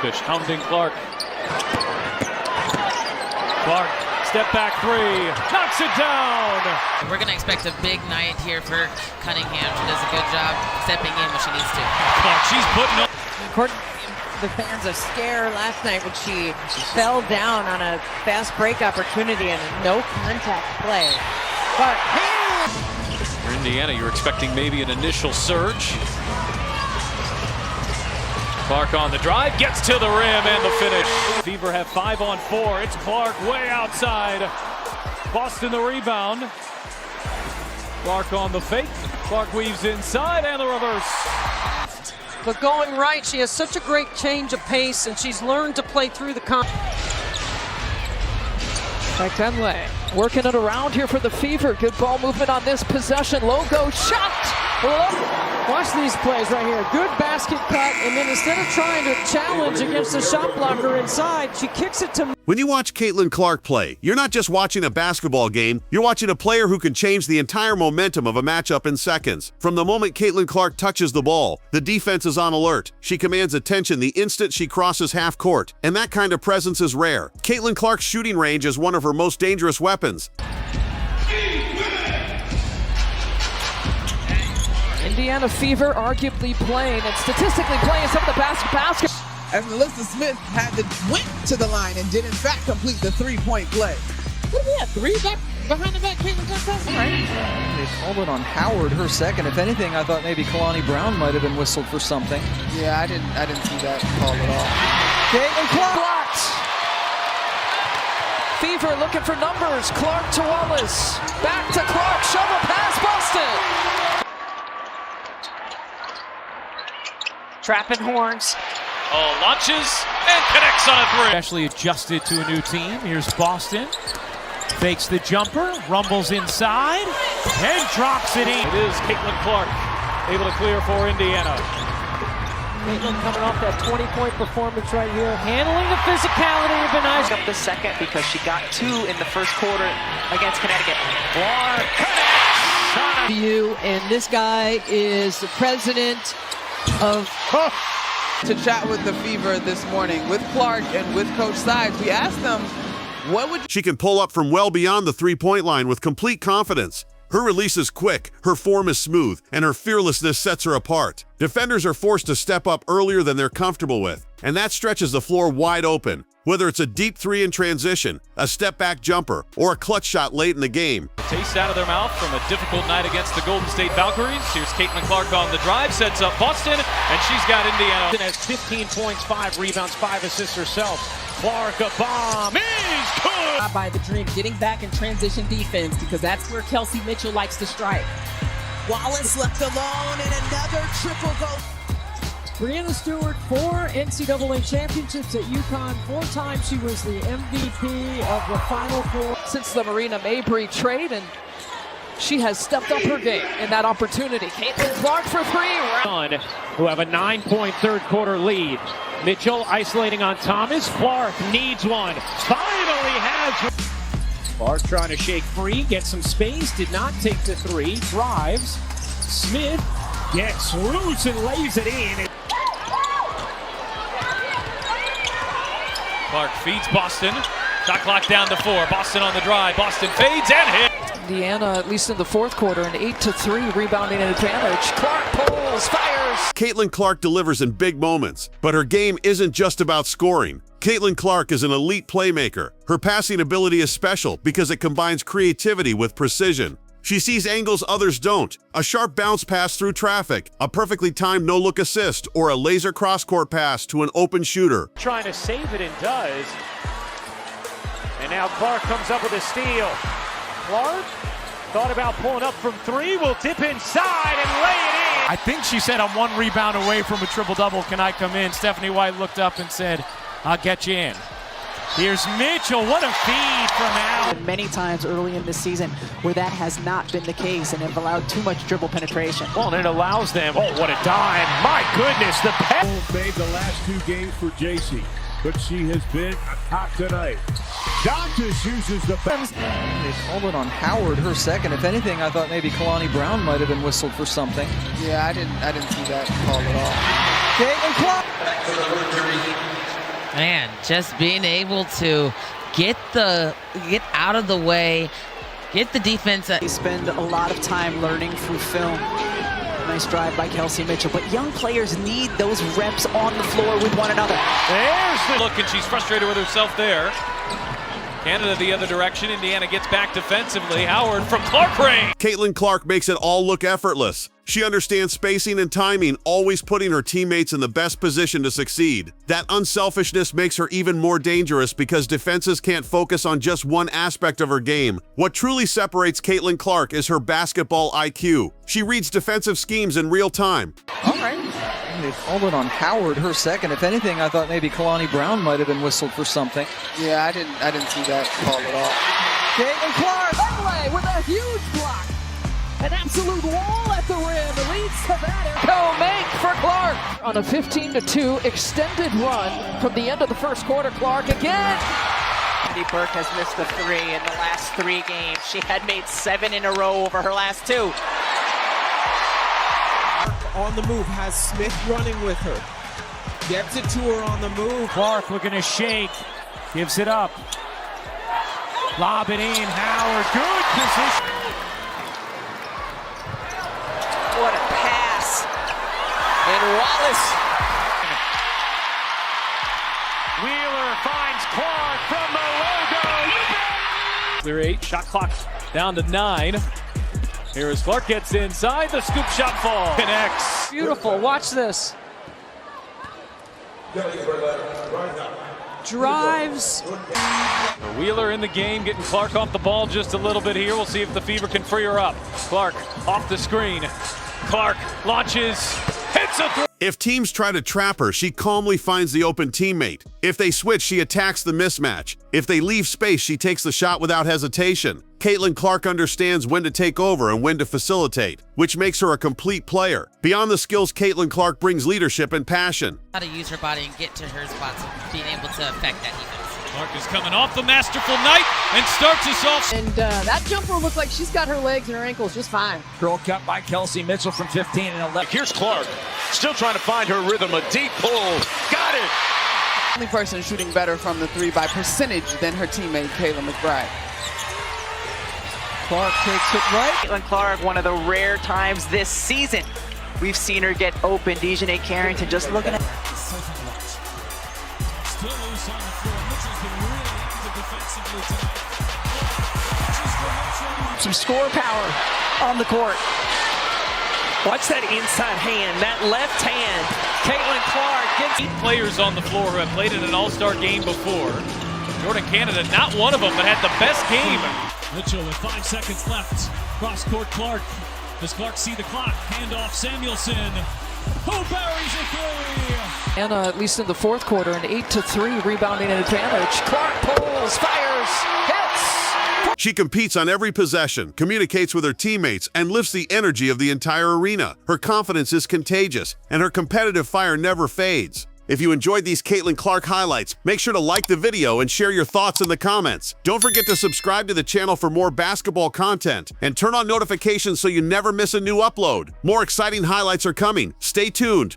Popovich hounding Clark. Clark, step back three, knocks it down. We're going to expect a big night here for Cunningham. She does a good job stepping in when she needs to. Clark, she's putting up. According to the fans, a scare last night when she fell down on a fast break opportunity and a no contact play. But For Indiana, you're expecting maybe an initial surge. Clark on the drive, gets to the rim and the finish. Fever have 5 on 4. It's Clark way outside. Boston the rebound. Clark on the fake. Clark weaves inside and the reverse. But going right, she has such a great change of pace, and she's learned to play through the Tenley working it around here for the Fever. Good ball movement on this possession. Logo shot. Watch these plays right here. Good basket cut, and then instead of trying to challenge against the shot blocker inside, she kicks it to. When you watch Caitlin Clark play, you're not just watching a basketball game, you're watching a player who can change the entire momentum of a matchup in seconds. From the moment Caitlin Clark touches the ball, the defense is on alert. She commands attention the instant she crosses half court, and that kind of presence is rare. Caitlin Clark's shooting range is one of her most dangerous weapons. Indiana Fever arguably playing and statistically playing some of the basket. As Melissa Smith went to the line and did in fact complete the three-point play. What do we have? 3 back behind the back? Caitlin Clark, right? They called it on Howard, her second. If anything, I thought maybe Kalani Brown might have been whistled for something. Yeah, I didn't see that call at all. Caitlin Clark blocked. Fever looking for numbers. Clark to Wallace. Back to Clark. Shovel pass. Boston. trapping horns. Oh, launches and connects on a three. Especially adjusted to a new team. Here's Boston. Fakes the jumper, rumbles inside, and drops it in. It is Caitlin Clark able to clear for Indiana. Caitlin coming off that 20-point performance right here. Handling the physicality of been nice. Up the second because she got 2 in the first quarter against Connecticut. Clark connects. You and this guy is the president of. To chat with the Fever this morning with Clark and with Coach Sides, we asked them, what would she can pull up from well beyond the three-point line with complete confidence. Her release is quick, her form is smooth, and her fearlessness sets her apart. Defenders are forced to step up earlier than they're comfortable with, and that stretches the floor wide open. Whether it's a deep three in transition, a step-back jumper, or a clutch shot late in the game. Taste out of their mouth from a difficult night against the Golden State Valkyries. Here's Caitlin Clark on the drive, sets up Boston, and she's got Indiana. Has 15 points, 5 rebounds, 5 assists herself. Clark, a bomb is good! By the Dream, getting back in transition defense because that's where Kelsey Mitchell likes to strike. Wallace left alone and another triple goal. Brianna Stewart, 4 NCAA championships at UConn. 4 times she was the MVP of the Final Four since the Marina Mabry trade, and she has stepped up her game in that opportunity. Caitlin Clark for 3. Who have a 9-point third quarter lead. Mitchell isolating on Thomas. Clark needs one. Finally has. Clark trying to shake free, get some space, did not take the 3, drives. Smith gets loose and lays it in. Clark feeds Boston. Shot clock down to 4. Boston on the drive. Boston fades and hit. Indiana, at least in the fourth quarter, an 8-3 rebounding advantage. Clark pulls, fires. Caitlin Clark delivers in big moments, but her game isn't just about scoring. Caitlin Clark is an elite playmaker. Her passing ability is special because it combines creativity with precision. She sees angles others don't. A sharp bounce pass through traffic, a perfectly timed no-look assist, or a laser cross-court pass to an open shooter. Trying to save it and does. And now Clark comes up with a steal. Clark thought about pulling up from 3, will dip inside and lay it in. I think she said, I'm 1 rebound away from a triple-double. Can I come in? Stephanie White looked up and said, I'll get you in. Here's Mitchell, what a feed from Al. Many times early in this season where that has not been the case and have allowed too much dribble penetration. Well, and it allows them, oh, what a dime. My goodness, the pass. Made the last 2 games for JC, but she has been hot tonight. Doctors uses the pass. They called it on Howard, her second. If anything, I thought maybe Kalani Brown might have been whistled for something. Yeah, I didn't see that call at all. Caitlin Clark. Man, just being able to get out of the way, get the defense. They spend a lot of time learning through film. Nice drive by Kelsey Mitchell, but young players need those reps on the floor with one another. There's the look, and she's frustrated with herself there. Canada the other direction. Indiana gets back defensively. Howard from Clark range. Caitlin Clark makes it all look effortless. She understands spacing and timing, always putting her teammates in the best position to succeed. That unselfishness makes her even more dangerous because defenses can't focus on just one aspect of her game. What truly separates Caitlin Clark is her basketball IQ. She reads defensive schemes in real time. All right. They called it on Howard, her second. If anything, I thought maybe Kalani Brown might have been whistled for something. Yeah, I didn't see that call at all. Caitlin Clark, Adelaide with a huge block. An absolute wall at the rim. Leads to that. Go make for Clark. On a 15-2 extended run from the end of the first quarter, Clark again. Eddie Burke has missed a 3 in the last 3 games. She had made 7 in a row over her last 2. On the move, has Smith running with her. Gets it to her on the move. Clark looking to shake. Gives it up. Lob it in. Howard. Good position. What a pass. And Wallace. Wheeler finds Clark from the logo. Clear 8. Shot clock down to 9. Here as Clark gets inside. The scoop shot fall. Connects. Beautiful. Watch this. Drives. Wheeler in the game, getting Clark off the ball just a little bit here. We'll see if the Fever can free her up. Clark off the screen. Clark launches, hits a three. If teams try to trap her, she calmly finds the open teammate. If they switch, she attacks the mismatch. If they leave space, she takes the shot without hesitation. Caitlin Clark understands when to take over and when to facilitate, which makes her a complete player. Beyond the skills, Caitlin Clark brings leadership and passion. How to use her body and get to her spots and being able to affect that defense. Clark is coming off the masterful night and starts us off. And that jumper looks like she's got her legs and her ankles just fine. Girl cut by Kelsey Mitchell from 15 and 11. Here's Clark, still trying to find her rhythm. A deep pull. Got it. The only person shooting better from the 3 by percentage than her teammate, Kayla McBride. Clark takes it right. Caitlin Clark, one of the rare times this season we've seen her get open. Dejanay Carrington just looking at. Still loose on the floor. Mitchell's been really active defensively tonight. Some score power on the court. Watch that inside hand, that left hand. Caitlin Clark gets 8 players on the floor who have played in an all-star game before. Jordan Canada, not one of them, but had the best game. Mitchell with 5 seconds left. Cross court Clark. Does Clark see the clock? Handoff Samuelson. Who buries a 3? And at least in the fourth quarter, an 8-3 rebounding advantage. Clark pulls, fires, hits. She competes on every possession, communicates with her teammates, and lifts the energy of the entire arena. Her confidence is contagious, and her competitive fire never fades. If you enjoyed these Caitlin Clark highlights, make sure to like the video and share your thoughts in the comments. Don't forget to subscribe to the channel for more basketball content, and turn on notifications so you never miss a new upload. More exciting highlights are coming. Stay tuned.